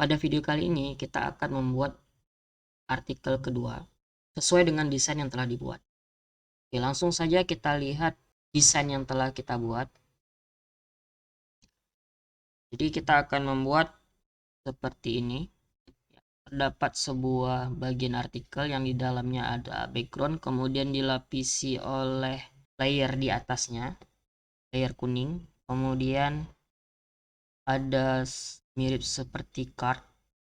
Pada video kali ini kita akan membuat artikel kedua sesuai dengan desain yang telah dibuat. Oke, langsung saja kita lihat desain yang telah kita buat. Jadi kita akan membuat seperti ini. Terdapat sebuah bagian artikel yang di dalamnya ada background, kemudian dilapisi oleh layer di atasnya, layer kuning. Kemudian ada mirip seperti card,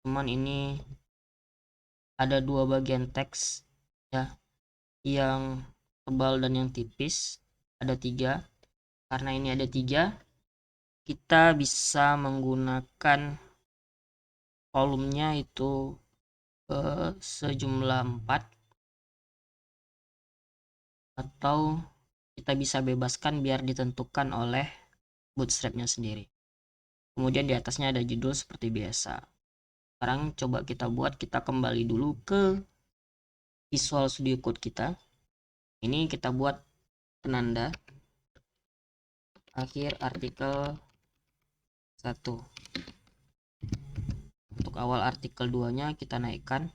cuman ini ada dua bagian teks ya, yang tebal dan yang tipis. Ada tiga. Karena ini ada tiga, kita bisa menggunakan kolomnya itu sejumlah 4, atau kita bisa bebaskan biar ditentukan oleh bootstrapnya sendiri. Kemudian di atasnya ada judul seperti biasa. Sekarang coba kita buat, kita kembali dulu ke Visual Studio Code kita. Ini kita buat penanda akhir artikel 1. Untuk awal artikel 2 nya kita naikkan.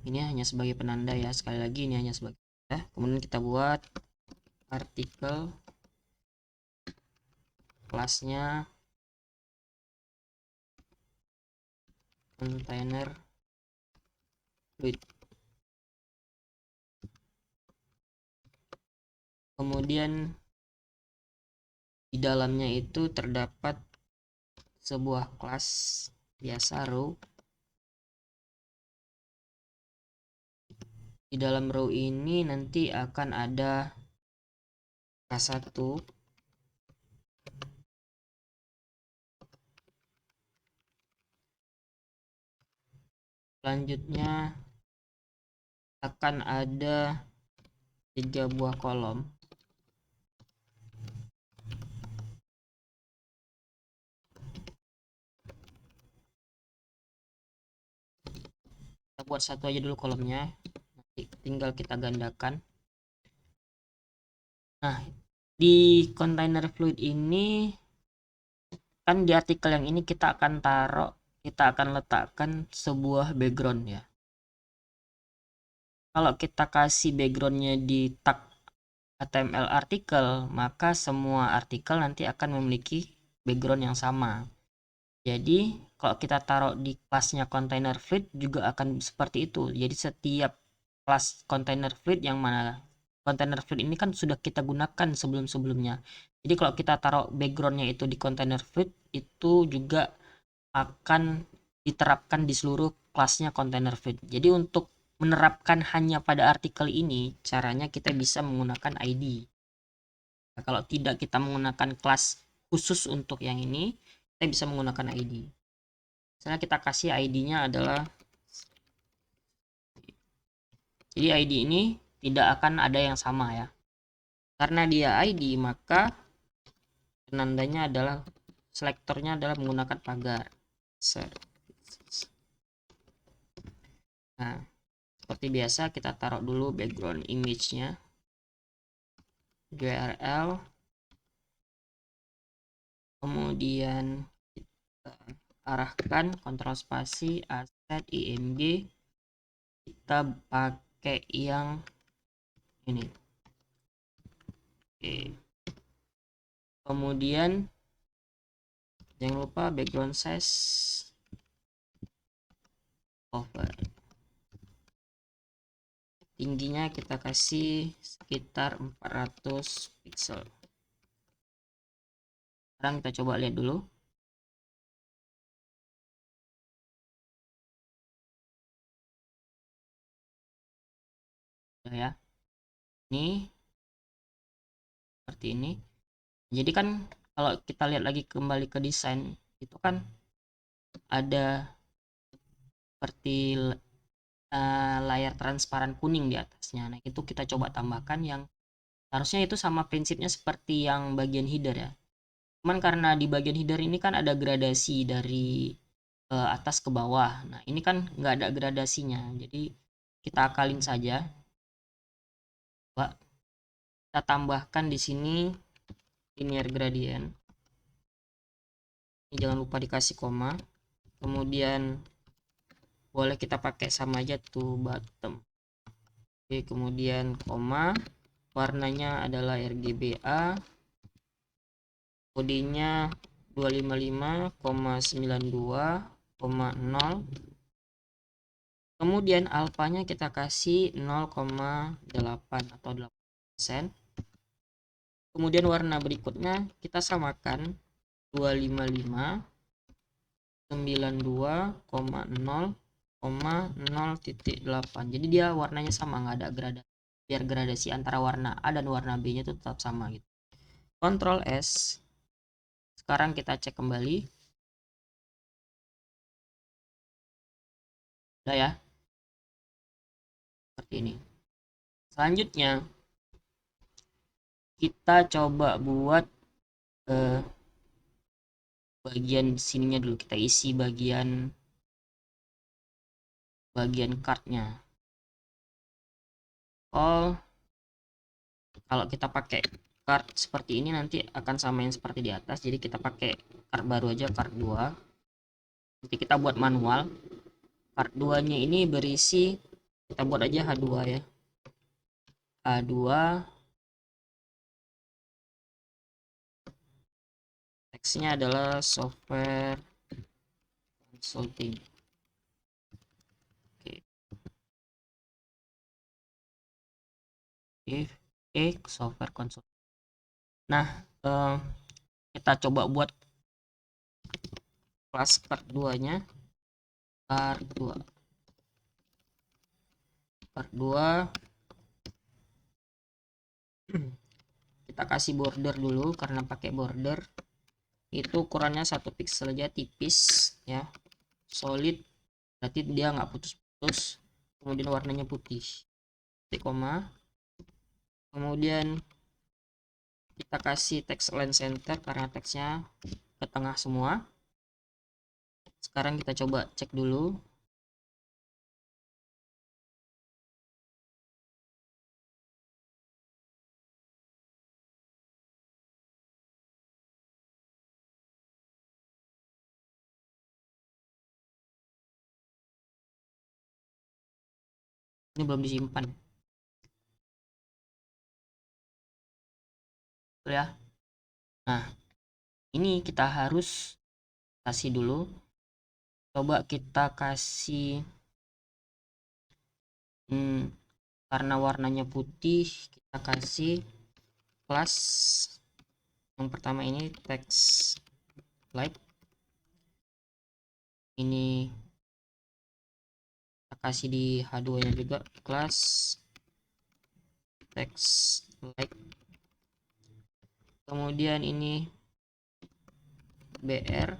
Ini hanya sebagai penanda ya, sekali lagi ini hanya sebagai penanda. Kemudian kita buat artikel, kelasnya container fluid. Kemudian di dalamnya itu terdapat sebuah kelas biasa row. Di dalam row ini nanti akan ada K1, selanjutnya akan ada 3 buah kolom. Kita buat satu aja dulu kolomnya, nanti tinggal kita gandakan. Nah, di container fluid ini kan di artikel yang ini kita akan letakkan sebuah background ya. Kalau kita kasih backgroundnya di tag HTML artikel, maka semua artikel nanti akan memiliki background yang sama. Jadi kalau kita taruh di kelasnya container fluid juga akan seperti itu. Jadi setiap kelas container fluid, yang mana container fluid ini kan sudah kita gunakan sebelum-sebelumnya. Jadi kalau kita taruh backgroundnya itu di container fluid, itu juga akan diterapkan di seluruh kelasnya container fluid. Jadi untuk menerapkan hanya pada artikel ini, caranya kita bisa menggunakan ID. Nah, kalau tidak kita menggunakan kelas khusus untuk yang ini, kita bisa menggunakan ID. Misalnya kita kasih ID-nya adalah, jadi ID ini tidak akan ada yang sama ya. Karena dia ID, maka penandanya adalah, selektornya adalah menggunakan pagar. Nah, seperti biasa kita taruh dulu background image-nya, URL, kemudian kita arahkan kontrol spasi asset img, kita pakai yang ini. Oke. Kemudian jangan lupa background size over, tingginya kita kasih sekitar 400 pixel. Sekarang kita coba lihat dulu. Ya, ini seperti ini. Jadi kan kalau kita lihat lagi kembali ke desain, itu kan ada seperti layar transparan kuning di atasnya. Nah, itu kita coba tambahkan, yang harusnya itu sama prinsipnya seperti yang bagian header ya. Cuman karena di bagian header ini kan ada gradasi dari atas ke bawah. Nah, ini kan nggak ada gradasinya. Jadi kita akalin saja. Coba kita tambahkan di sini linear gradient. Ini jangan lupa dikasih koma. Kemudian boleh kita pakai sama aja tuh bottom. Oke, kemudian koma, warnanya adalah RGBA, kodenya 255,92,0. Kemudian alfanya kita kasih 0,8 atau 8%. Kemudian warna berikutnya kita samakan 255,92,0,0.8. Jadi dia warnanya sama, nggak ada gradasi, biar gradasi antara warna A dan warna B nya itu tetap sama gitu. Ctrl S. Sekarang kita cek kembali. Udah ya, seperti ini. Selanjutnya kita coba buat bagian sininya dulu. Kita isi bagian cardnya. Kalau kita pakai card seperti ini nanti akan sama yang seperti di atas. Jadi kita pakai card baru aja, card 2. Nanti kita buat manual. Card 2 nya ini berisi, kita buat aja H2 ya. H2, teksnya adalah software consulting. Oke, software consulting. Nah, kita coba buat kelas card 2 nya. Card 2 kita kasih border dulu, karena pakai border itu ukurannya 1 pixel aja, tipis ya, solid, berarti dia nggak putus-putus. Kemudian warnanya putih, koma. Kemudian kita kasih text align center karena teksnya ke tengah semua. Sekarang kita coba cek dulu. Ini belum disimpan ya. Nah, ini kita harus kasih dulu. Coba kita kasih karena warnanya putih, kita kasih kelas yang pertama ini text light. Ini kita kasih di H2 nya juga, kelas text light. Kemudian ini BR.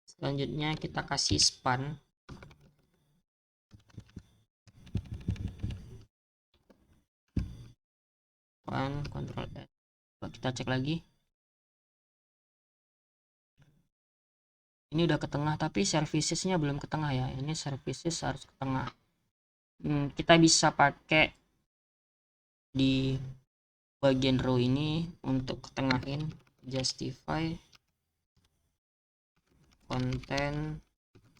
Selanjutnya kita kasih span. Ctrl S. Kita cek lagi. Ini udah ke tengah, tapi servicesnya belum ke tengah ya. Ini services harus ke tengah. Kita bisa pakai di bagian row ini untuk ketengahin, justify content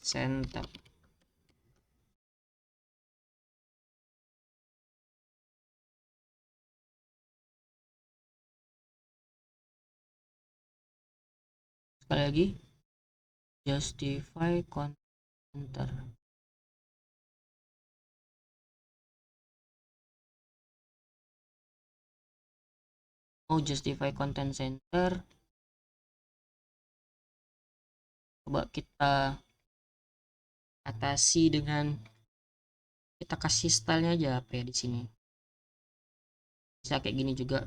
center. Sekali lagi, justify content center. Justify content center. Coba kita atasi dengan kita kasih stylenya aja apa ya di sini. Bisa kayak gini juga.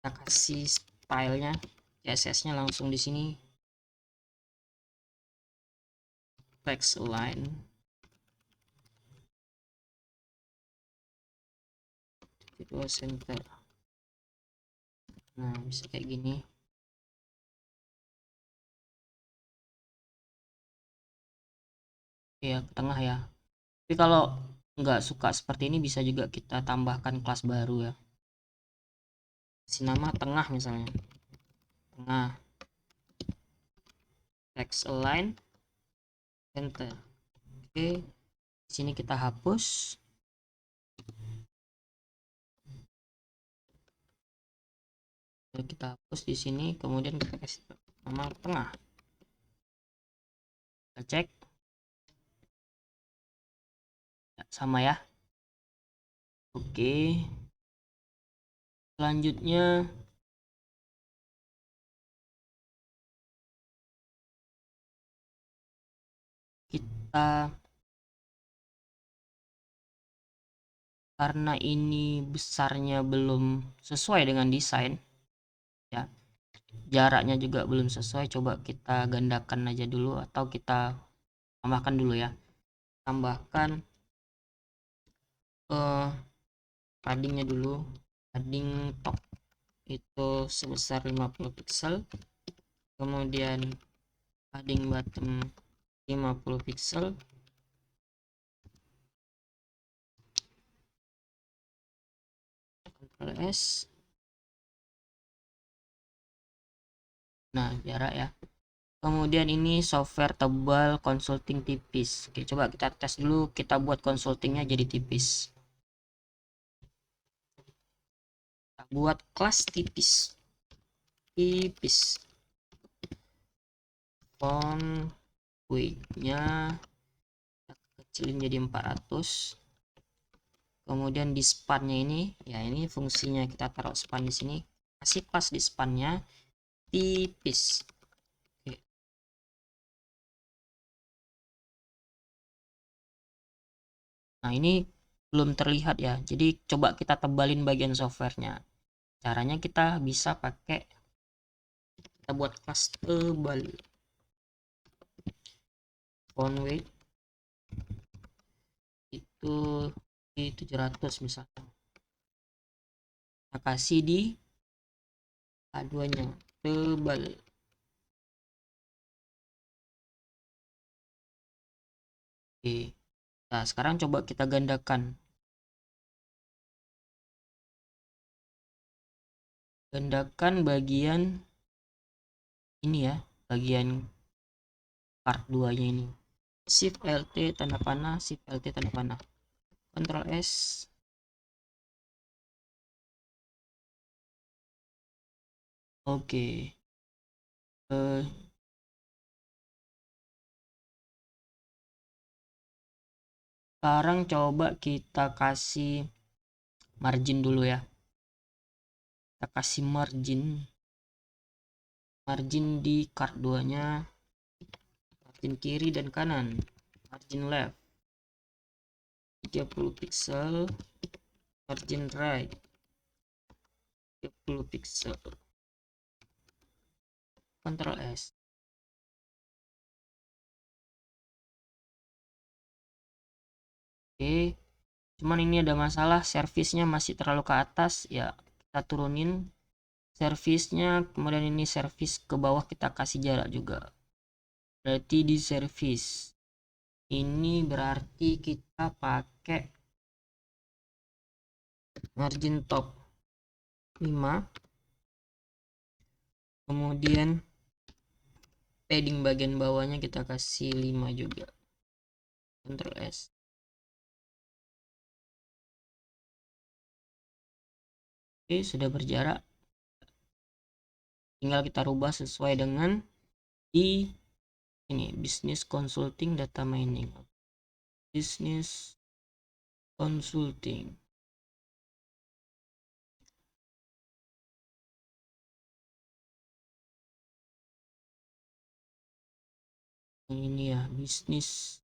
Kita kasih stylenya, CSS-nya langsung di sini. Text align. Itu center. Nah, bisa kayak gini. Ya, ke tengah ya. Tapi kalau nggak suka seperti ini, bisa juga kita tambahkan kelas baru ya. Si nama tengah misalnya. tengah, text align, enter. Oke, di sini kita hapus. Kita hapus di sini, kemudian kita kasih nama tengah. Kita cek. Sama ya. Oke. Selanjutnya kita, karena ini besarnya belum sesuai dengan desain ya, jaraknya juga belum sesuai, coba kita gandakan aja dulu atau kita tambahkan dulu ya. Tambahkan paddingnya dulu. Padding top itu sebesar 50 pixel, kemudian padding bottom 50 pixel, Ctrl S. Nah, jarak ya. Kemudian ini software tebal, consulting tipis. Oke, coba kita tes dulu, kita buat consultingnya jadi tipis. Kita buat kelas tipis. Font weight-nya kecilin jadi 400. Kemudian di span-nya ini, ya ini fungsinya kita taruh span di sini. Kasih kelas di span-nya tipis. Oke. Nah, ini belum terlihat ya. Jadi coba kita tebalin bagian softwarenya. Caranya kita bisa pakai, kita buat kelas tebal. Font weight itu di 700 misalnya. Kita kasih di A2-nya tebal. Oke. Nah, sekarang coba kita gandakan. Gandakan bagian ini ya, bagian part 2-nya ini. Shift LT tanda panah, Shift LT tanda panah. Ctrl S. Oke. Sekarang coba kita kasih margin dulu ya. Kita kasih margin di card 2-nya, margin kiri dan kanan, margin left 30 pixel, margin right 30 pixel. Ctrl S. Oke, cuman ini ada masalah, servisnya masih terlalu ke atas ya, kita turunin servisnya. Kemudian ini servis ke bawah kita kasih jarak juga, berarti di servis ini berarti kita pakai margin top 5, kemudian padding bagian bawahnya kita kasih 5 juga. Ctrl S. Oke, sudah berjarak, tinggal kita rubah sesuai dengan di ini, business consulting data mining, business consulting. Ini ya, bisnis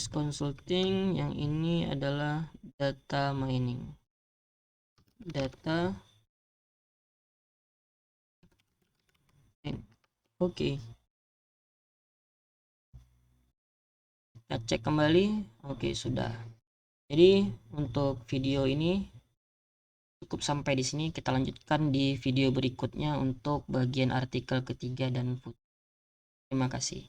consulting, yang ini adalah data mining. Oke. Kita cek kembali. Oke, sudah. Jadi untuk video ini cukup sampai di sini. Kita lanjutkan di video berikutnya untuk bagian artikel ketiga dan foto. Terima kasih.